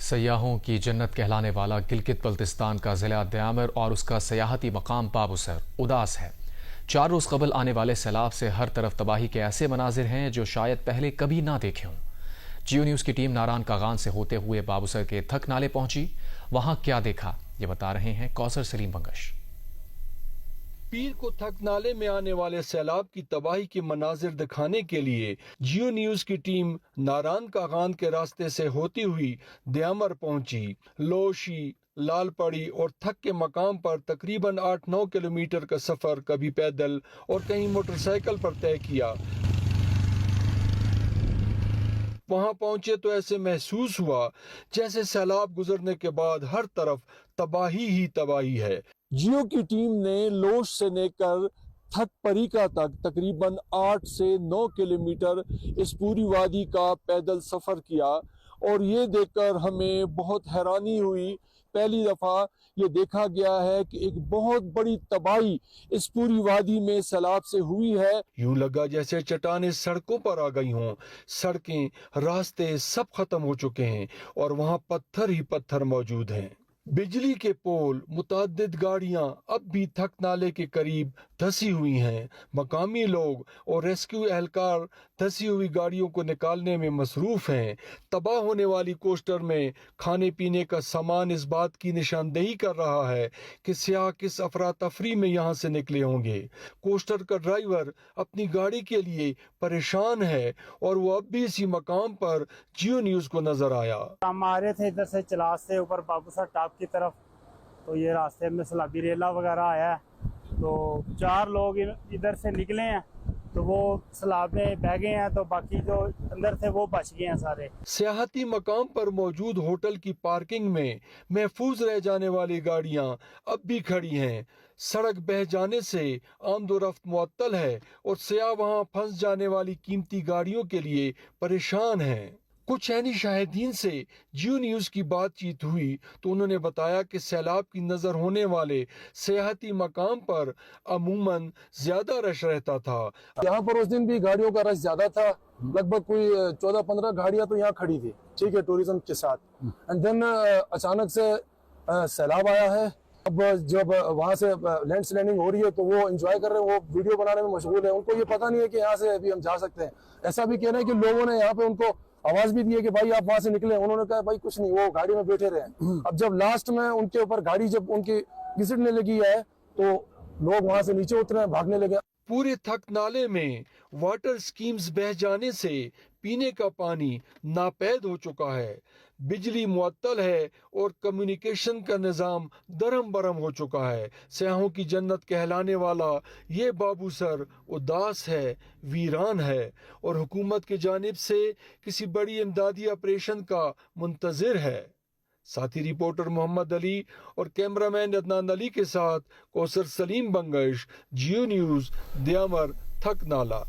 سیاحوں کی جنت کہلانے والا گلگت بلتستان کا ضلع دیامر اور اس کا سیاحتی مقام بابوسر اداس ہے۔ 4 روز قبل آنے والے سیلاب سے ہر طرف تباہی کے ایسے مناظر ہیں جو شاید پہلے کبھی نہ دیکھے ہوں۔ جیو نیوز کی ٹیم ناران کاغان سے ہوتے ہوئے بابوسر کے تھک نالے پہنچی۔ وہاں کیا دیکھا یہ بتا رہے ہیں کوثر سلیم بنگش۔ پیر کو تھک نالے میں آنے والے سیلاب کی تباہی کے مناظر دکھانے کے لیے جیو نیوز کی ٹیم ناران کاغان کے راستے سے ہوتی ہوئی دیامر پہنچی۔ لوشی، لال پڑی اور تھک کے مقام پر تقریباً 8-9 کلومیٹر کا سفر کبھی پیدل اور کہیں موٹر سائیکل پر طے کیا۔ وہاں پہنچے تو ایسے محسوس ہوا جیسے سیلاب گزرنے کے بعد ہر طرف تباہی ہی تباہی ہے۔ جیو کی ٹیم نے لوش سے لے کر تھک پریکا تک تقریباً 8 سے 9 کلومیٹر اس پوری وادی کا پیدل سفر کیا اور یہ دیکھ کر ہمیں بہت حیرانی ہوئی۔ پہلی دفعہ یہ دیکھا گیا ہے کہ ایک بہت بڑی تباہی اس پوری وادی میں سیلاب سے ہوئی ہے۔ یوں لگا جیسے چٹانیں سڑکوں پر آ گئی ہوں۔ سڑکیں، راستے سب ختم ہو چکے ہیں اور وہاں پتھر ہی پتھر موجود ہیں۔ بجلی کے پول، متعدد گاڑیاں اب بھی تھک نالے کے قریب دھسی ہوئی ہیں۔ مقامی لوگ اور ریسکیو اہلکار دھسی ہوئی گاڑیوں کو نکالنے میں مصروف ہیں۔ تباہ ہونے والی کوسٹر میں کھانے پینے کا سامان اس بات کی نشاندہی کر رہا ہے کہ سیاح کس افراتفری میں یہاں سے نکلے ہوں گے۔ کوسٹر کا ڈرائیور اپنی گاڑی کے لیے پریشان ہے اور وہ اب بھی اسی مقام پر جیو نیوز کو نظر آیا۔ ہم آ رہے تھے ادھر سے چلاس سے اوپر بابوسر ٹاپ کی طرف، تو یہ راستے میں سیلابی ریلا وغیرہ آیا ہے، تو 4 لوگ ادھر سے نکلے ہیں تو وہ سیلاب میں بہ گئے ہیں، تو باقی جو اندر تھے وہ بچ گئے ہیں سارے۔ سیاحتی مقام پر موجود ہوٹل کی پارکنگ میں محفوظ رہ جانے والی گاڑیاں اب بھی کھڑی ہیں۔ سڑک بہہ جانے سے آمد و رفت معطل ہے اور سیاح وہاں پھنس جانے والی قیمتی گاڑیوں کے لیے پریشان ہیں۔ کچھ عینی شاہدین سے جیو نیوز کی بات چیت ہوئی تو انہوں نے بتایا کہ سیلاب کی نظر ہونے والے سیاحتی مقام پر عموماً زیادہ رش رہتا تھا۔ یہاں پر اس دن بھی گاڑیوں کا رش زیادہ تھا، لگ بھگ کوئی 14-15 گاڑیاں تو یہاں کھڑی تھی، ٹھیک ہے، ٹوریزم کے ساتھ۔ اینڈ دین اچانک سے سیلاب آیا ہے۔ اب جب وہاں سے لینڈ سلائڈنگ ہو رہی ہے تو وہ انجوائے کر رہے ہیں، وہ ویڈیو بنانے میں مشغول ہیں۔ ان کو یہ پتہ نہیں ہے کہ یہاں سے ابھی ہم جا سکتے ہیں۔ ایسا بھی کہہ رہے ہیں کہ لوگوں نے یہاں پہ ان کو آواز بھی دی ہے کہ بھائی آپ وہاں سے نکلیں، انہوں نے کہا بھائی کچھ نہیں، وہ گاڑی میں بیٹھے رہے۔ اب جب لاسٹ میں ان کے اوپر گاڑی جب ان کی گھسٹنے لگی ہے تو لوگ وہاں سے نیچے اترے، بھاگنے لگے۔ پورے تھک نالے میں واٹر سکیمز بہہ جانے سے پینے کا پانی ناپید ہو چکا ہے، بجلی معطل ہے اور کمیونیکیشن کا نظام درہم برہم ہو چکا ہے۔ سیاحوں کی جنت کہلانے والا یہ بابوسر اداس ہے، ویران ہے اور حکومت کی جانب سے کسی بڑی امدادی آپریشن کا منتظر ہے۔ ساتھی رپورٹر محمد علی اور کیمرامین عدنان علی کے ساتھ کوثر سلیم بنگش، جیو نیوز، دیامر، تھک نالہ۔